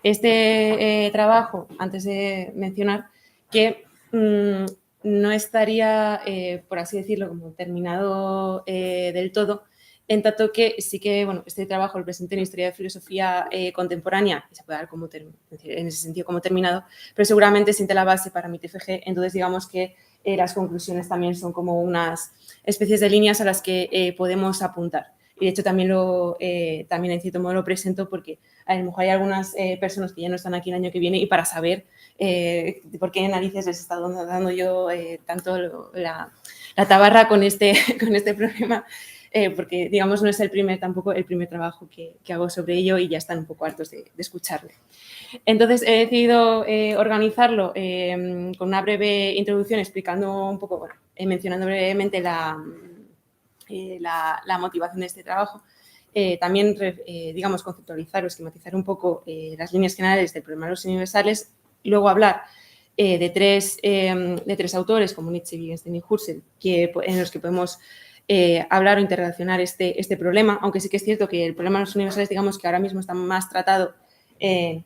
Este trabajo, antes de mencionar que no estaría, por así decirlo, como terminado del todo, en tanto que sí que, bueno, este trabajo lo presenté en Historia de Filosofía Contemporánea y se puede dar como en ese sentido como terminado, pero seguramente siente la base para mi TFG, entonces digamos que las conclusiones también son como unas especies de líneas a las que podemos apuntar. Y de hecho también también en cierto modo lo presento porque a lo mejor hay algunas personas que ya no están aquí el año que viene y para saber por qué narices les he estado dando yo tanto la tabarra con este problema, porque digamos no es tampoco el primer trabajo que hago sobre ello y ya están un poco hartos de escucharlo. Entonces he decidido organizarlo con una breve introducción explicando un poco, bueno, mencionando brevemente la motivación de este trabajo. También, digamos, conceptualizar o esquematizar un poco las líneas generales del problema de los universales, luego hablar de tres autores como Nietzsche, Wittgenstein y Husserl, en los que podemos hablar o interrelacionar este problema, aunque sí que es cierto que el problema de los universales, digamos, que ahora mismo está más tratado de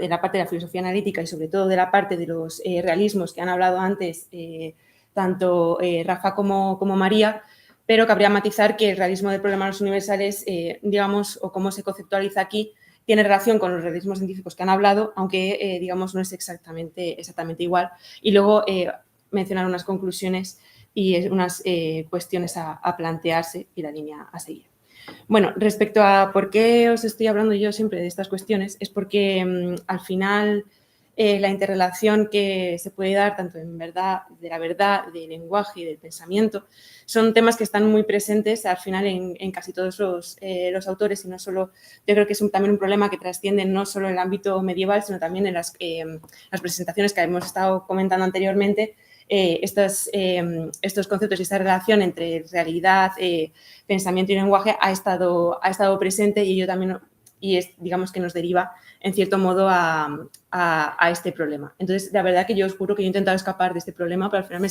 la parte de la filosofía analítica y sobre todo de la parte de los realismos que han hablado antes tanto Rafa como María, pero cabría matizar que el realismo del problema de los universales, digamos, o cómo se conceptualiza aquí, tiene relación con los realismos científicos que han hablado, aunque, digamos, no es exactamente igual. Y luego mencionar unas conclusiones y unas cuestiones a plantearse y la línea a seguir. Bueno, respecto a por qué os estoy hablando yo siempre de estas cuestiones, es porque al final la interrelación que se puede dar tanto de la verdad, del lenguaje y del pensamiento, son temas que están muy presentes al final en casi todos los autores y no solo, yo creo que es también un problema que trasciende no solo en el ámbito medieval, sino también en las presentaciones que hemos estado comentando anteriormente. Estos conceptos y esta relación entre realidad, pensamiento y lenguaje ha estado presente y ello también digamos que nos deriva en cierto modo a este problema. Entonces, la verdad que yo os juro que yo he intentado escapar de este problema, pero al final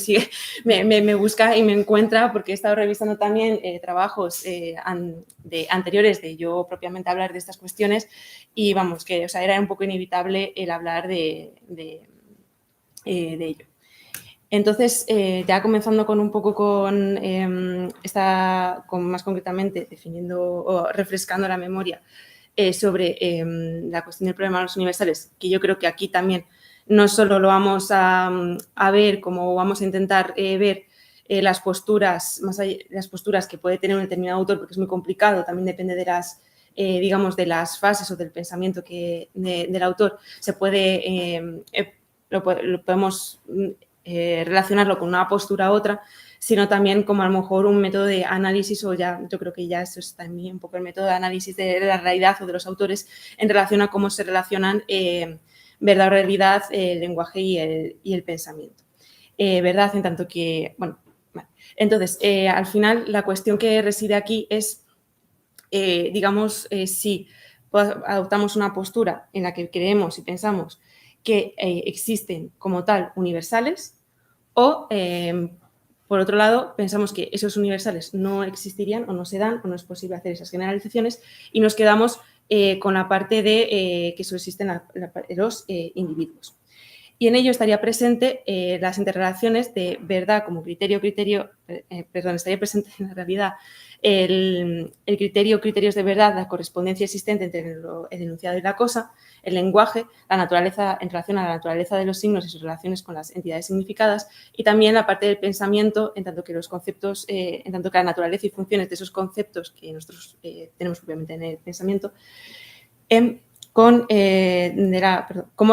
me busca y me encuentra porque he estado revisando también trabajos anteriores de yo propiamente hablar de estas cuestiones y vamos, que era un poco inevitable el hablar de ello. Entonces, ya comenzando con un poco con más concretamente definiendo o refrescando la memoria sobre la cuestión del problema de los universales, que yo creo que aquí también no solo lo vamos a ver, como vamos a intentar ver las posturas, más allá, las posturas que puede tener un determinado autor, porque es muy complicado, también depende de las digamos, de las fases o del pensamiento del autor, se puede, lo podemos relacionarlo con una postura u otra, sino también como a lo mejor un método de análisis o ya, yo creo que ya eso es también un poco el método de análisis de la realidad o de los autores en relación a cómo se relacionan verdad o realidad, el lenguaje y el pensamiento. Verdad en tanto que, bueno, vale. Entonces, al final la cuestión que reside aquí es, digamos, si adoptamos una postura en la que creemos y pensamos que existen como tal universales o, por otro lado, pensamos que esos universales no existirían o no se dan o no es posible hacer esas generalizaciones y nos quedamos con la parte de que solo existen los individuos. Y en ello estaría presente las interrelaciones de verdad como estaría presente en la realidad el criterios de verdad, la correspondencia existente entre el enunciado y la cosa, el lenguaje, la naturaleza en relación a la naturaleza de los signos y sus relaciones con las entidades significadas y también la parte del pensamiento, en tanto que los conceptos, en tanto que la naturaleza y funciones de esos conceptos que nosotros tenemos propiamente en el pensamiento, como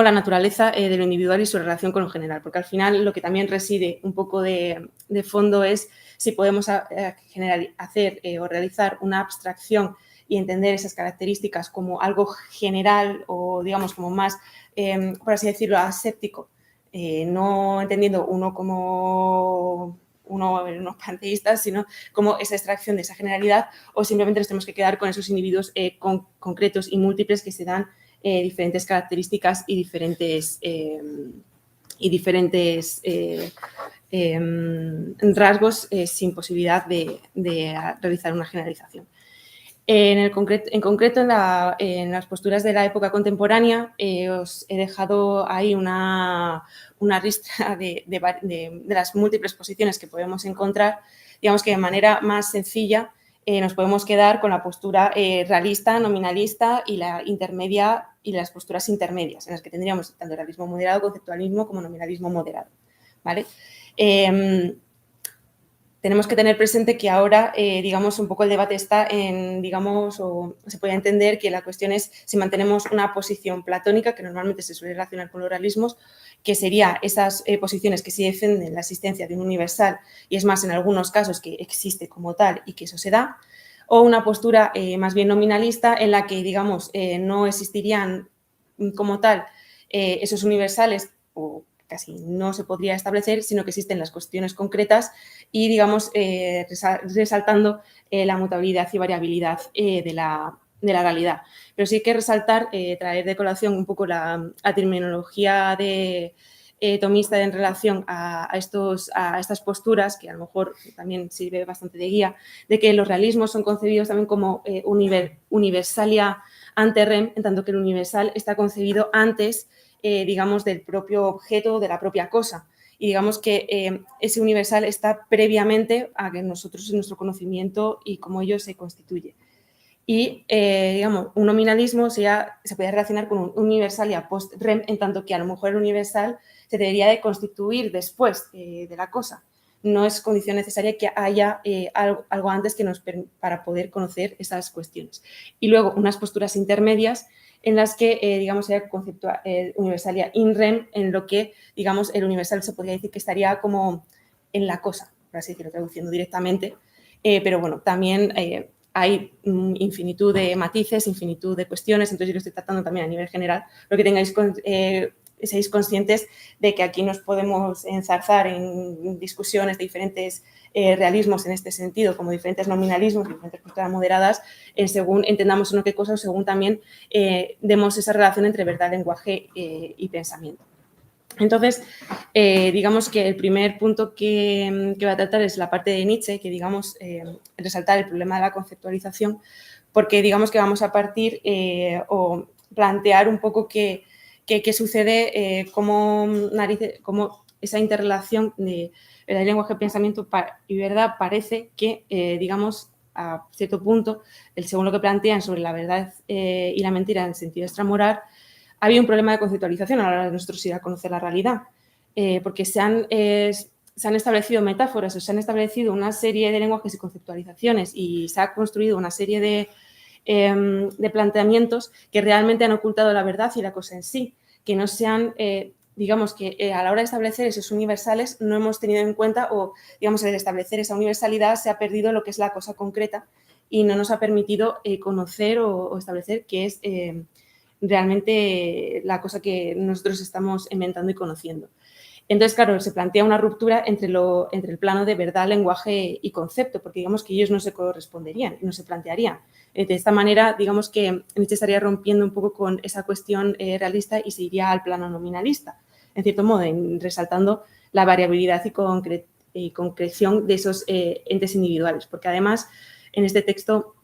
la naturaleza de lo individual y su relación con lo general, porque al final lo que también reside un poco de fondo es si podemos hacer o realizar una abstracción y entender esas características como algo general o, digamos, como más, por así decirlo, aséptico, no entendiendo unos panteístas, sino como esa extracción de esa generalidad o simplemente nos tenemos que quedar con esos individuos concretos y múltiples que se dan diferentes características y diferentes rasgos sin posibilidad de realizar una generalización. En concreto, en las posturas de la época contemporánea, os he dejado ahí una ristra de las múltiples posiciones que podemos encontrar. Digamos que de manera más sencilla nos podemos quedar con la postura realista, nominalista y la intermedia y las posturas intermedias, en las que tendríamos tanto realismo moderado, conceptualismo como nominalismo moderado, ¿vale? Tenemos que tener presente que ahora, digamos, un poco el debate está en, digamos, o se puede entender que la cuestión es si mantenemos una posición platónica, que normalmente se suele relacionar con los realismos, que sería esas posiciones que sí defienden la existencia de un universal, y es más, en algunos casos que existe como tal y que eso se da, o una postura más bien nominalista en la que, digamos, no existirían como tal esos universales o casi no se podría establecer, sino que existen las cuestiones concretas y, digamos, resaltando la mutabilidad y variabilidad de la realidad. Pero sí hay que resaltar, traer de colación un poco la terminología de tomista en relación a estas posturas, que a lo mejor también sirve bastante de guía, de que los realismos son concebidos también como universalia ante rem, en tanto que el universal está concebido antes, digamos, del propio objeto, de la propia cosa. Y digamos que ese universal está previamente a que nosotros, en nuestro conocimiento y cómo ello se constituye. Y, digamos, un nominalismo se puede relacionar con un universalia post-rem, en tanto que a lo mejor el universal se debería de constituir después de la cosa. No es condición necesaria que haya algo antes para poder conocer esas cuestiones. Y luego unas posturas intermedias en las que, digamos, sería conceptual universalia in rem, en lo que, digamos, el universal se podría decir que estaría como en la cosa, por así decirlo, traduciendo directamente. Pero bueno, también hay infinitud de matices, infinitud de cuestiones, entonces yo lo estoy tratando también a nivel general, lo que tengáis seáis conscientes de que aquí nos podemos enzarzar en discusiones de diferentes realismos en este sentido, como diferentes nominalismos, diferentes posturas moderadas, según entendamos uno qué cosa o según también demos esa relación entre verdad, lenguaje y pensamiento. Entonces, digamos que el primer punto que va a tratar es la parte de Nietzsche, que digamos resaltar el problema de la conceptualización, porque digamos que vamos a partir o plantear un poco qué sucede, cómo esa interrelación de verdad, lenguaje, pensamiento y verdad parece que, digamos, a cierto punto, según lo que plantean sobre la verdad y la mentira en sentido extramoral, había un problema de conceptualización a la hora de nosotros ir a conocer la realidad, porque se han establecido metáforas o se han establecido una serie de lenguajes y conceptualizaciones y se ha construido una serie de planteamientos que realmente han ocultado la verdad y la cosa en sí, que no se han, digamos que a la hora de establecer esos universales no hemos tenido en cuenta o, digamos, al establecer esa universalidad se ha perdido lo que es la cosa concreta y no nos ha permitido conocer o establecer qué es realmente la cosa que nosotros estamos inventando y conociendo. Entonces, claro, se plantea una ruptura entre el plano de verdad, lenguaje y concepto, porque digamos que ellos no se corresponderían, no se plantearían. De esta manera, digamos que Nietzsche estaría rompiendo un poco con esa cuestión realista y se iría al plano nominalista, en cierto modo, resaltando la variabilidad y concreción de esos entes individuales, porque además en este texto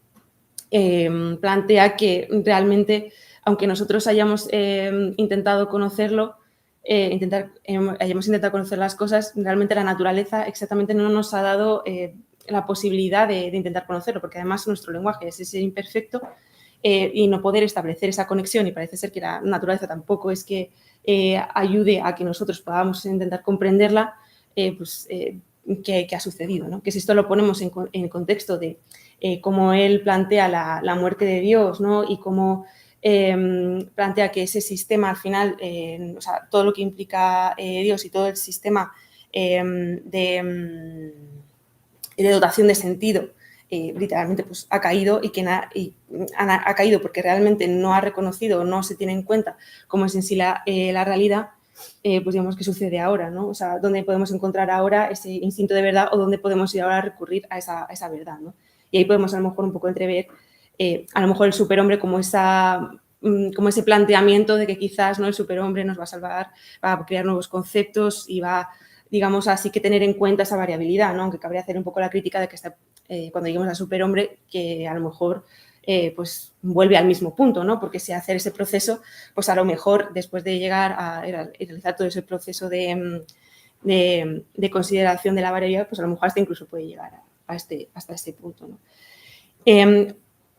plantea que realmente, aunque nosotros hayamos intentado conocerlo, hayamos intentado conocer las cosas, realmente la naturaleza exactamente no nos ha dado la posibilidad de intentar conocerlo, porque además nuestro lenguaje es ese imperfecto y no poder establecer esa conexión, y parece ser que la naturaleza tampoco es que ayude a que nosotros podamos intentar comprenderla, ¿qué ha sucedido? ¿No? Que si esto lo ponemos en el contexto de cómo él plantea la muerte de Dios, ¿no? Y cómo plantea que ese sistema al final, o sea, todo lo que implica Dios y todo el sistema de dotación de sentido, literalmente pues, ha caído ha caído porque realmente no ha reconocido, no se tiene en cuenta cómo es en sí la realidad, pues digamos, ¿qué sucede ahora? ¿No? O sea, ¿dónde podemos encontrar ahora ese instinto de verdad o dónde podemos ir ahora a recurrir a esa verdad? ¿No? Y ahí podemos a lo mejor un poco entrever a lo mejor el superhombre como ese planteamiento de que quizás, ¿no?, el superhombre nos va a salvar, va a crear nuevos conceptos y va, digamos, así que tener en cuenta esa variabilidad, ¿no? Aunque cabría hacer un poco la crítica de que cuando lleguemos al superhombre, que a lo mejor pues vuelve al mismo punto, ¿no? Porque si hacer ese proceso, pues a lo mejor después de llegar a realizar todo ese proceso de consideración de la variabilidad, pues a lo mejor hasta incluso puede llegar hasta este punto, ¿no?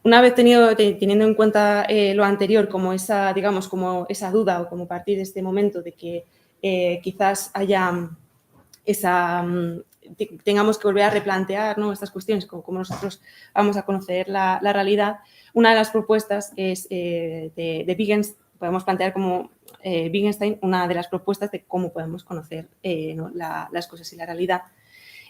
Una vez teniendo en cuenta lo anterior como esa, digamos, como esa duda o como partir de este momento de que quizás haya tengamos que volver a replantear, ¿no?, estas cuestiones, como nosotros vamos a conocer la realidad, una de las propuestas es de Wittgenstein, podemos plantear como Wittgenstein una de las propuestas de cómo podemos conocer, ¿no?, las cosas y la realidad.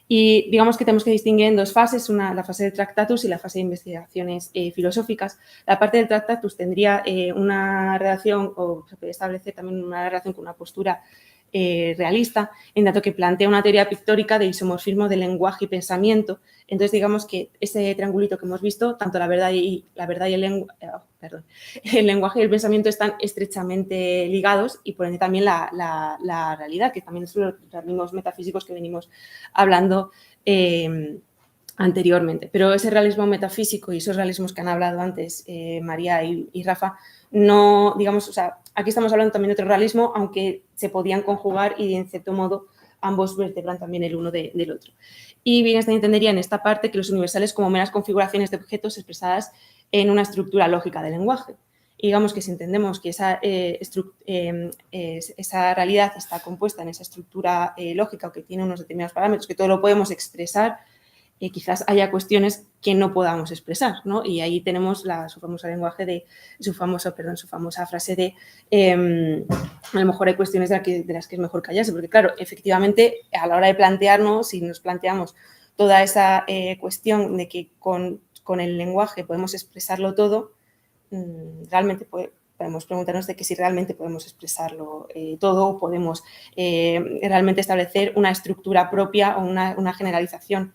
Y digamos que tenemos que distinguir en dos fases, la fase de Tractatus y la fase de investigaciones filosóficas. La parte del Tractatus tendría una relación, o se puede establecer también una relación con una postura realista, en tanto que plantea una teoría pictórica de isomorfismo de lenguaje y pensamiento. Entonces, digamos que ese triangulito que hemos visto, tanto la verdad y el lenguaje y el pensamiento están estrechamente ligados y, por ende, también la realidad, que también son los mismos metafísicos que venimos hablando anteriormente. Pero ese realismo metafísico y esos realismos que han hablado antes María y Rafa, no, digamos, o sea, aquí estamos hablando también de otro realismo, aunque se podían conjugar y, en cierto modo, ambos vertebran también el uno del otro. Y Wittgenstein entendería en esta parte que los universales como meras configuraciones de objetos expresadas en una estructura lógica del lenguaje. Y digamos que si entendemos que esa realidad está compuesta en esa estructura lógica o que tiene unos determinados parámetros, que todo lo podemos expresar, quizás haya cuestiones que no podamos expresar, ¿no? Y ahí tenemos su famosa frase de a lo mejor hay cuestiones de las que es mejor callarse, porque claro, efectivamente, a la hora de plantearnos, si nos planteamos toda esa cuestión de que con el lenguaje podemos expresarlo todo, realmente podemos preguntarnos de que si realmente podemos expresarlo todo o podemos realmente establecer una estructura propia o una generalización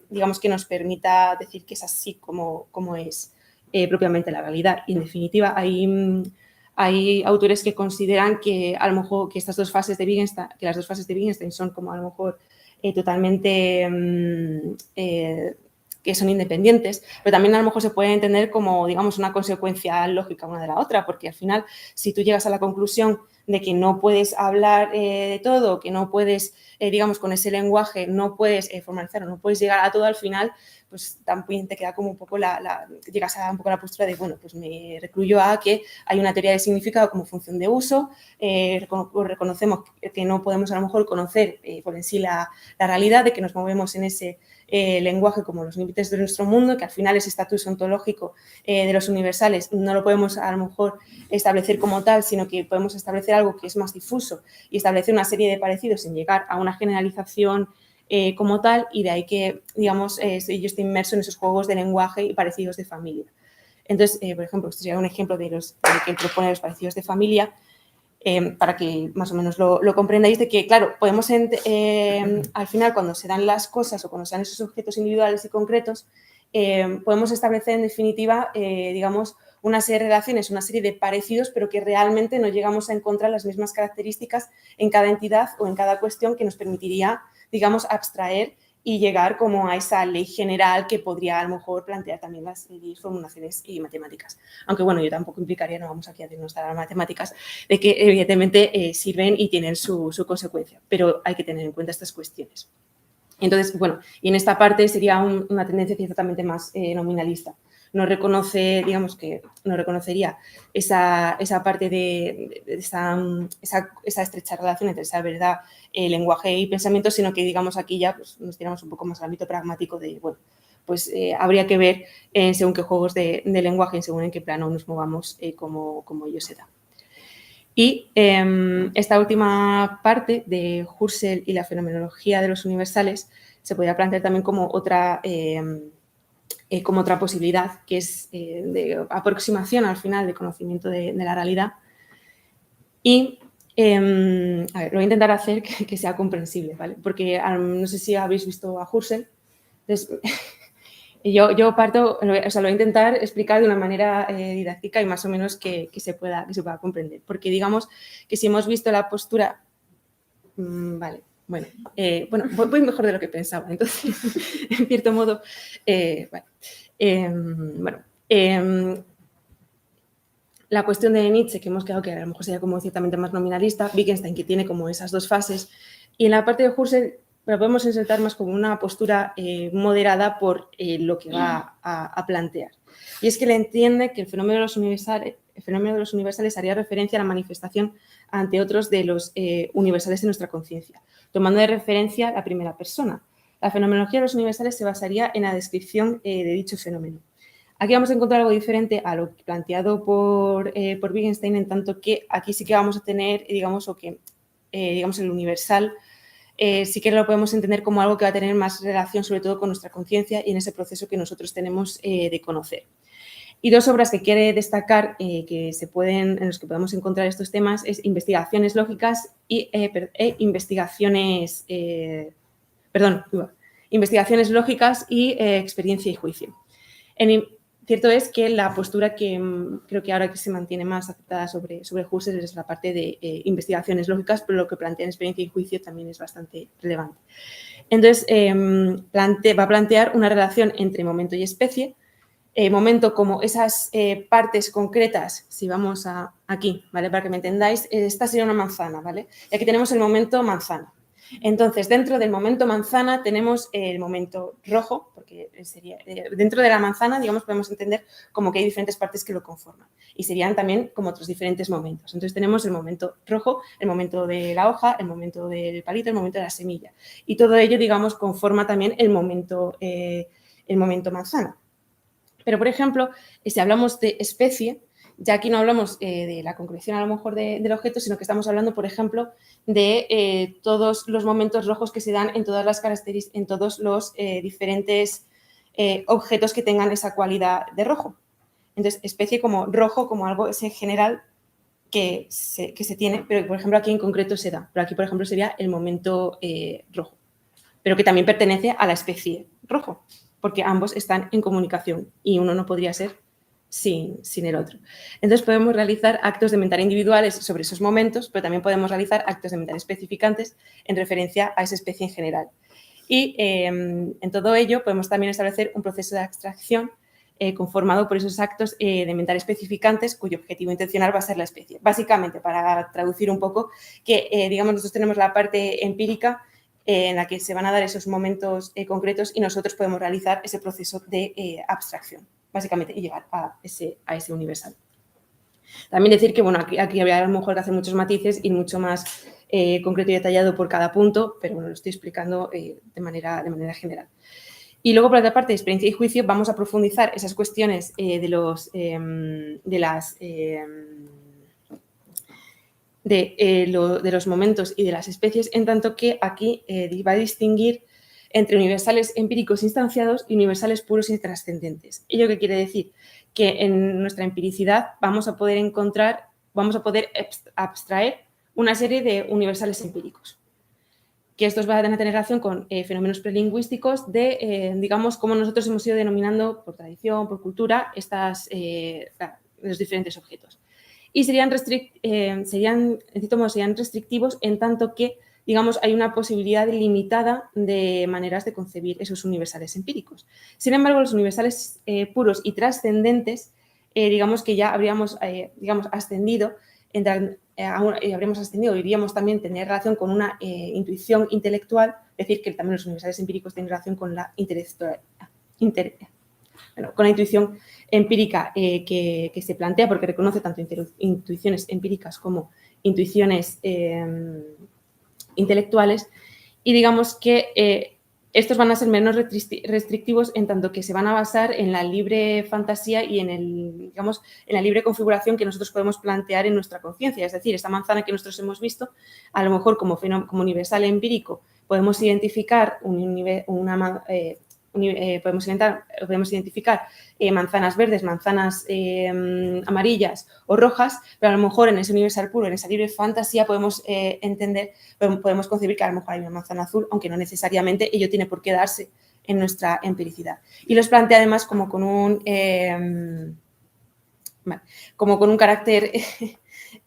digamos, que nos permita decir que es así como es propiamente la realidad. Y, en definitiva, hay autores que consideran que a lo mejor que estas dos fases de Wittgenstein, que las dos fases de Wittgenstein son como a lo mejor totalmente que son independientes, pero también a lo mejor se puede entender como, digamos, una consecuencia lógica una de la otra, porque al final, si tú llegas a la conclusión de que no puedes hablar de todo, que no puedes, digamos, con ese lenguaje no puedes formalizar o no puedes llegar a todo, al final, pues también te queda como un poco llegas a un poco la postura de, bueno, pues me recluyo a que hay una teoría de significado como función de uso, reconocemos que no podemos a lo mejor conocer por en sí la realidad, de que nos movemos en ese lenguaje como los límites de nuestro mundo, que al final ese estatus ontológico de los universales no lo podemos a lo mejor establecer como tal, sino que podemos establecer algo que es más difuso y establecer una serie de parecidos sin llegar a una generalización como tal, y de ahí que, digamos, yo estoy inmerso en esos juegos de lenguaje y parecidos de familia. Entonces, por ejemplo, esto sería un ejemplo de que él propone los parecidos de familia, para que más o menos lo comprendáis, de que, claro, podemos, al final, cuando se dan las cosas o cuando se dan esos objetos individuales y concretos, podemos establecer, en definitiva, digamos, una serie de relaciones, una serie de parecidos, pero que realmente no llegamos a encontrar las mismas características en cada entidad o en cada cuestión que nos permitiría, digamos, abstraer y llegar como a esa ley general que podría a lo mejor plantear también las formulaciones y matemáticas. Aunque bueno, yo tampoco implicaría, no vamos aquí a denostar las matemáticas, de que evidentemente sirven y tienen su consecuencia, pero hay que tener en cuenta estas cuestiones. Entonces, bueno, y en esta parte sería una tendencia ciertamente más nominalista. No reconoce, digamos que no reconocería esa parte de esa estrecha relación entre esa verdad, lenguaje y pensamiento, sino que, digamos, aquí ya pues, nos tiramos un poco más al ámbito pragmático de, bueno, pues habría que ver según qué juegos de lenguaje y según en qué plano nos movamos como ello se da. Y esta última parte de Husserl y la fenomenología de los universales se podría plantear también como otra posibilidad, que es de aproximación al final de conocimiento de la realidad. Y a ver, lo voy a intentar hacer que sea comprensible, ¿vale? Porque no sé si habéis visto a Husserl. Entonces, yo parto, o sea, lo voy a intentar explicar de una manera didáctica y más o menos que se pueda comprender. Porque digamos que si hemos visto la postura... vale, bueno, voy mejor de lo que pensaba. Entonces, en cierto modo, bueno, La cuestión de Nietzsche, que hemos quedado que a lo mejor sería como ciertamente más nominalista, Wittgenstein, que tiene como esas dos fases, y en la parte de Husserl la podemos insertar más como una postura moderada por lo que va a plantear. Y es que le entiende que el fenómeno de los universales haría referencia a la manifestación ante otros de los universales en nuestra conciencia, tomando de referencia la primera persona. La fenomenología de los universales se basaría en la descripción de dicho fenómeno. Aquí vamos a encontrar algo diferente a lo planteado por Wittgenstein, en tanto que aquí sí que vamos a tener, digamos, el universal sí que lo podemos entender como algo que va a tener más relación sobre todo con nuestra conciencia y en ese proceso que nosotros tenemos de conocer. Y dos obras que quiere destacar en los que podemos encontrar estos temas es Investigaciones lógicas Investigaciones lógicas y Experiencia y juicio. Cierto es que la postura que creo que ahora que se mantiene más aceptada sobre Husserl es la parte de investigaciones lógicas, pero lo que plantea en experiencia y juicio también es bastante relevante. Entonces, va a plantear una relación entre momento y especie, momento como esas partes concretas, si vamos aquí, ¿vale? Para que me entendáis, esta sería una manzana, ¿vale? Y aquí tenemos el momento manzana. Entonces, dentro del momento manzana tenemos el momento rojo, porque sería dentro de la manzana, digamos, podemos entender como que hay diferentes partes que lo conforman y serían también como otros diferentes momentos. Entonces, tenemos el momento rojo, el momento de la hoja, el momento del palito, el momento de la semilla y todo ello, digamos, conforma también el momento manzana. Pero, por ejemplo, si hablamos de especie, ya aquí no hablamos de la concreción a lo mejor del objeto, sino que estamos hablando, por ejemplo, de todos los momentos rojos que se dan en todas las características, en todos los diferentes objetos que tengan esa cualidad de rojo. Entonces, especie como rojo, como algo ese general que se tiene, pero por ejemplo aquí en concreto se da. Pero aquí, por ejemplo, sería el momento rojo, pero que también pertenece a la especie rojo, porque ambos están en comunicación y uno no podría ser sin el otro. Entonces podemos realizar actos de mental individuales sobre esos momentos, pero también podemos realizar actos de mental especificantes en referencia a esa especie en general. Y en todo ello podemos también establecer un proceso de abstracción conformado por esos actos de mental especificantes cuyo objetivo intencional va a ser la especie. Básicamente, para traducir un poco, que digamos nosotros tenemos la parte empírica en la que se van a dar esos momentos concretos y nosotros podemos realizar ese proceso de abstracción, básicamente, y llegar a ese universal. También decir que, bueno, aquí habría a lo mejor que hacer muchos matices y mucho más concreto y detallado por cada punto, pero bueno, lo estoy explicando de manera general. Y luego, por otra parte, de experiencia y juicio, vamos a profundizar esas cuestiones de los momentos y de las especies, en tanto que aquí va a distinguir entre universales empíricos instanciados y universales puros y trascendentes. ¿Ello qué quiere decir? Que en nuestra empiricidad vamos a poder abstraer una serie de universales empíricos, que estos van a tener relación con fenómenos prelingüísticos de, digamos, cómo nosotros hemos ido denominando por tradición, por cultura, los diferentes objetos. Y serían restrictivos en tanto que, digamos, hay una posibilidad limitada de maneras de concebir esos universales empíricos. Sin embargo, los universales puros y trascendentes, digamos que ya habríamos, ascendido, iríamos también tener relación con una intuición intelectual, es decir, que también los universales empíricos tienen relación con la con la intuición empírica que se plantea, porque reconoce tanto intuiciones empíricas como intuiciones intelectuales, y digamos que estos van a ser menos restrictivos en tanto que se van a basar en la libre fantasía y en la libre configuración que nosotros podemos plantear en nuestra conciencia. Es decir, esta manzana que nosotros hemos visto, a lo mejor como universal empírico, podemos identificar podemos identificar manzanas verdes, manzanas amarillas o rojas, pero a lo mejor en ese universal puro, en esa libre fantasía, podemos podemos concebir que a lo mejor hay una manzana azul, aunque no necesariamente ello tiene por qué darse en nuestra empiricidad. Y los plantea además como con un carácter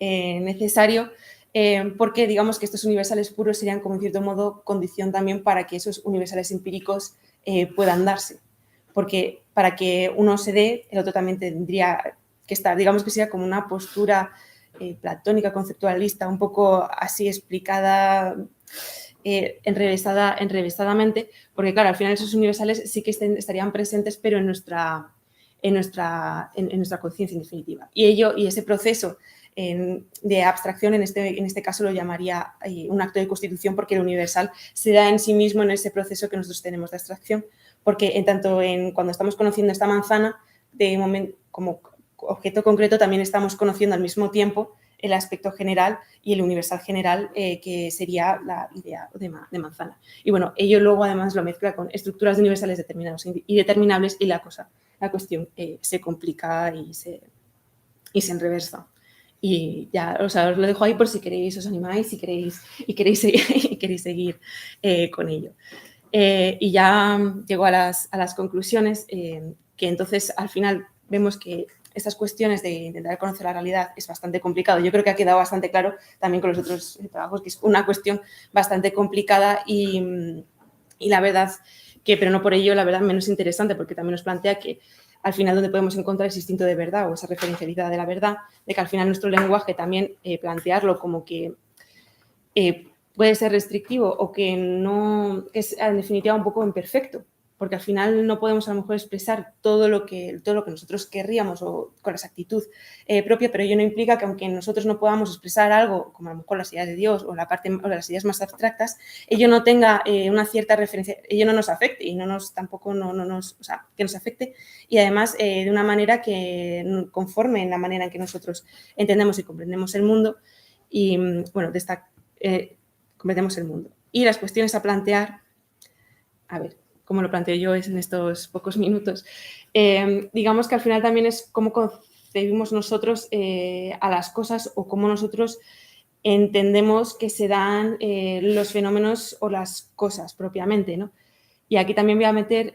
necesario, porque digamos que estos universales puros serían como en cierto modo condición también para que esos universales empíricos puedan darse. Porque para que uno se dé, el otro también tendría que estar. Digamos que sería como una postura platónica, conceptualista, un poco así explicada, enrevesadamente, porque claro, al final esos universales sí que estarían presentes, pero en nuestra conciencia en definitiva. Y ese proceso de abstracción, en este caso lo llamaría un acto de constitución, porque el universal se da en sí mismo en ese proceso que nosotros tenemos de abstracción, porque cuando estamos conociendo esta manzana, como objeto concreto, también estamos conociendo al mismo tiempo el aspecto general y el universal general, que sería la idea de manzana. Y bueno, ello luego además lo mezcla con estructuras universales determinados y determinables, y la cuestión se complica y se enreversa. Y ya, o sea, os lo dejo ahí por si queréis, os animáis y queréis seguir con ello. Y ya llego a las conclusiones, que entonces al final vemos que estas cuestiones de intentar conocer la realidad es bastante complicado. Yo creo que ha quedado bastante claro también con los otros trabajos que es una cuestión bastante complicada y la verdad pero no por ello la verdad menos interesante, porque también nos plantea que al final donde podemos encontrar ese instinto de verdad o esa referencialidad de la verdad, de que al final nuestro lenguaje también plantearlo como que puede ser restrictivo o que no es en definitiva un poco imperfecto, porque al final no podemos a lo mejor expresar todo lo que nosotros querríamos o con la exactitud propia, pero ello no implica que aunque nosotros no podamos expresar algo, como a lo mejor las ideas de Dios o las ideas más abstractas, ello no tenga una cierta referencia, ello no nos afecte y que nos afecte, y además de una manera que conforme en la manera en que nosotros entendemos y comprendemos el mundo y, bueno, comprendemos el mundo. Y las cuestiones a plantear, a ver, como lo planteo yo en estos pocos minutos, digamos que al final también es cómo concebimos nosotros a las cosas o cómo nosotros entendemos que se dan los fenómenos o las cosas propiamente, ¿no? Y aquí también voy a meter,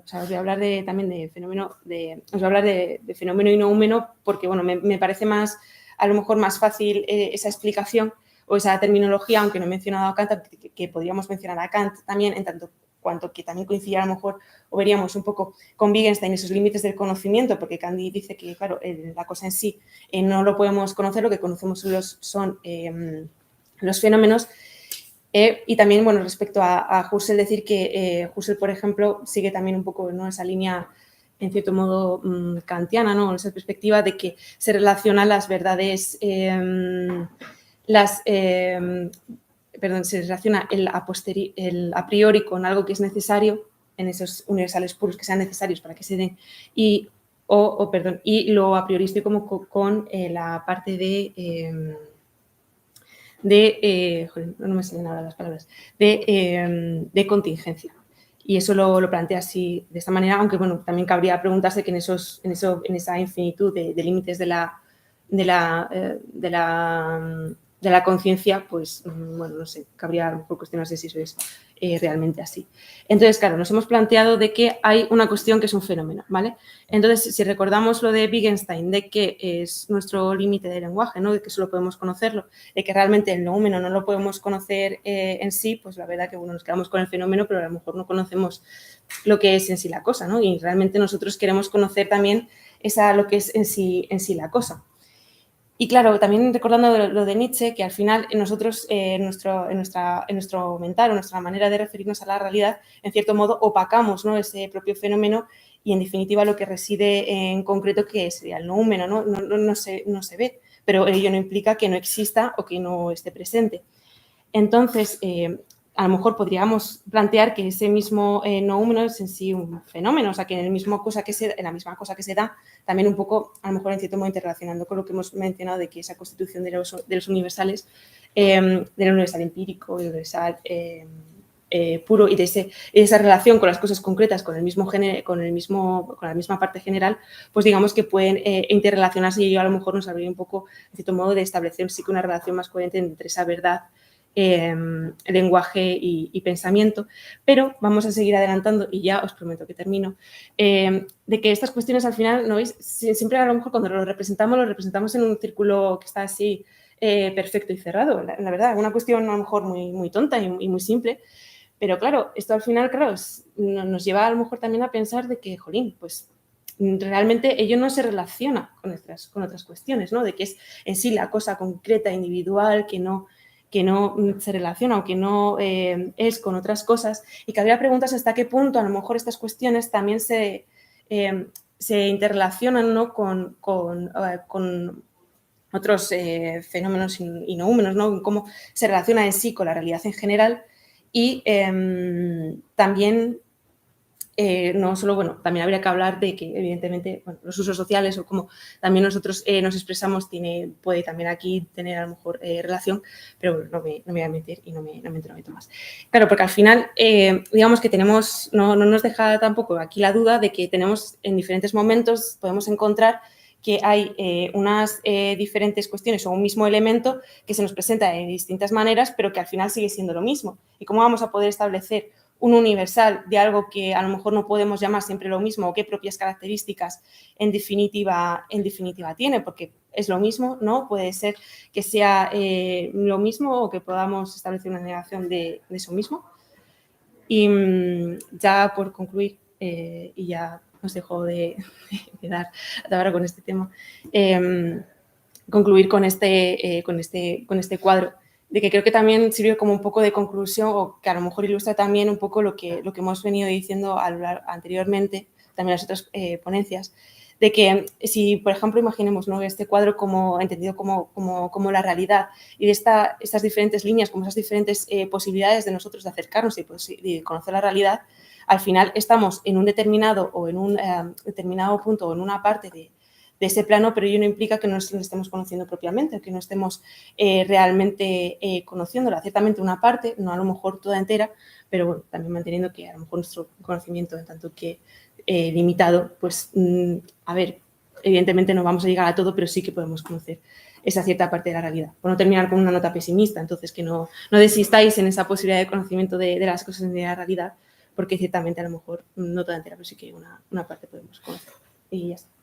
os voy a hablar también de fenómeno, os voy a hablar de fenómeno y noúmeno, porque bueno, me parece a lo mejor más fácil esa explicación o esa terminología, aunque no he mencionado a Kant, que podríamos mencionar a Kant también, en tanto cuanto que también coincide a lo mejor, o veríamos un poco con Wittgenstein esos límites del conocimiento, porque Kant dice que, claro, la cosa en sí no lo podemos conocer, lo que conocemos son los fenómenos. Y también, bueno, respecto a Husserl, decir que Husserl, por ejemplo, sigue también un poco, ¿no?, esa línea, en cierto modo, kantiana, ¿no?, esa perspectiva de que se relacionan las verdades, se relaciona el a priori con algo que es necesario en esos universales puros que sean necesarios para que se den, y lo a priorístico como con la parte no me salen ahora las palabras, de contingencia. Y eso lo plantea así, de esta manera, aunque bueno, también cabría preguntarse que en esa infinitud de límites de la conciencia, pues bueno, no sé, cabría a lo mejor cuestionarse si eso es realmente así. Entonces, claro, nos hemos planteado de que hay una cuestión que es un fenómeno, ¿vale? Entonces, si recordamos lo de Wittgenstein, de que es nuestro límite de lenguaje, ¿no?, de que solo podemos conocerlo, de que realmente el noúmeno no lo podemos conocer en sí, pues la verdad que bueno, nos quedamos con el fenómeno, pero a lo mejor no conocemos lo que es en sí la cosa, ¿no? Y realmente nosotros queremos conocer también lo que es en sí la cosa. Y claro, también recordando lo de Nietzsche, que al final nosotros, en nuestro mental o nuestra manera de referirnos a la realidad, en cierto modo opacamos, ¿no?, ese propio fenómeno, y en definitiva lo que reside en concreto, que sería el noúmeno, ¿no? No se ve, pero ello no implica que no exista o que no esté presente. Entonces, a lo mejor podríamos plantear que ese mismo noúmeno es en sí un fenómeno, o sea, que en la misma cosa que se da, también un poco, a lo mejor en cierto modo interrelacionando con lo que hemos mencionado de que esa constitución de los universales, del universal empírico, del universal puro, y de esa relación con las cosas concretas, con el mismo género, con la misma parte general, pues digamos que pueden interrelacionarse, y ello a lo mejor nos abriría un poco, en cierto modo, de establecer sí que una relación más coherente entre esa verdad, lenguaje y pensamiento. Pero vamos a seguir adelantando, y ya os prometo que termino, de que estas cuestiones al final, ¿no veis? Siempre a lo mejor cuando lo representamos en un círculo que está así perfecto y cerrado, la verdad, una cuestión a lo mejor muy, muy tonta y muy simple, Pero claro, esto al final, claro, nos lleva a lo mejor también a pensar de que, jolín, pues realmente ello no se relaciona con otras cuestiones, ¿no? De que es en sí la cosa concreta, individual, que no se relaciona o que no es con otras cosas, y que habría preguntas hasta qué punto a lo mejor estas cuestiones también se interrelacionan, ¿no? con otros fenómenos inhúmenos, ¿no? Cómo se relaciona en sí con la realidad en general y también no solo, bueno, también habría que hablar de que, evidentemente, bueno, los usos sociales o como también nosotros nos expresamos puede también aquí tener a lo mejor relación, pero bueno, no me voy a meter y no me meto más. Claro, porque al final, digamos que no nos deja tampoco aquí la duda de que tenemos en diferentes momentos, podemos encontrar que hay unas diferentes cuestiones o un mismo elemento que se nos presenta de distintas maneras, pero que al final sigue siendo lo mismo. ¿Y cómo vamos a poder establecer un universal de algo que a lo mejor no podemos llamar siempre lo mismo o qué propias características en definitiva tiene? Porque es lo mismo, ¿no? Puede ser que sea lo mismo o que podamos establecer una negación de eso mismo. Y ya por concluir, y ya os dejo de dar ahora con este tema, concluir con este cuadro, de que creo que también sirve como un poco de conclusión o que a lo mejor ilustra también un poco lo que hemos venido diciendo anteriormente, también en las otras ponencias, de que si, por ejemplo, imaginemos, ¿no?, este cuadro entendido como la realidad y de estas diferentes líneas, como esas diferentes posibilidades de nosotros de acercarnos y de conocer la realidad, al final estamos en un determinado o en un determinado punto o en una parte de ese plano, pero ello no implica que no nos estemos conociendo propiamente, que no estemos realmente conociéndola. Ciertamente una parte, no a lo mejor toda entera, pero bueno, también manteniendo que a lo mejor nuestro conocimiento, en tanto que limitado, pues a ver, evidentemente no vamos a llegar a todo, pero sí que podemos conocer esa cierta parte de la realidad. Por no terminar con una nota pesimista, entonces que no desistáis en esa posibilidad de conocimiento de las cosas de la realidad, porque ciertamente a lo mejor no toda entera, pero sí que una parte podemos conocer. Y ya está.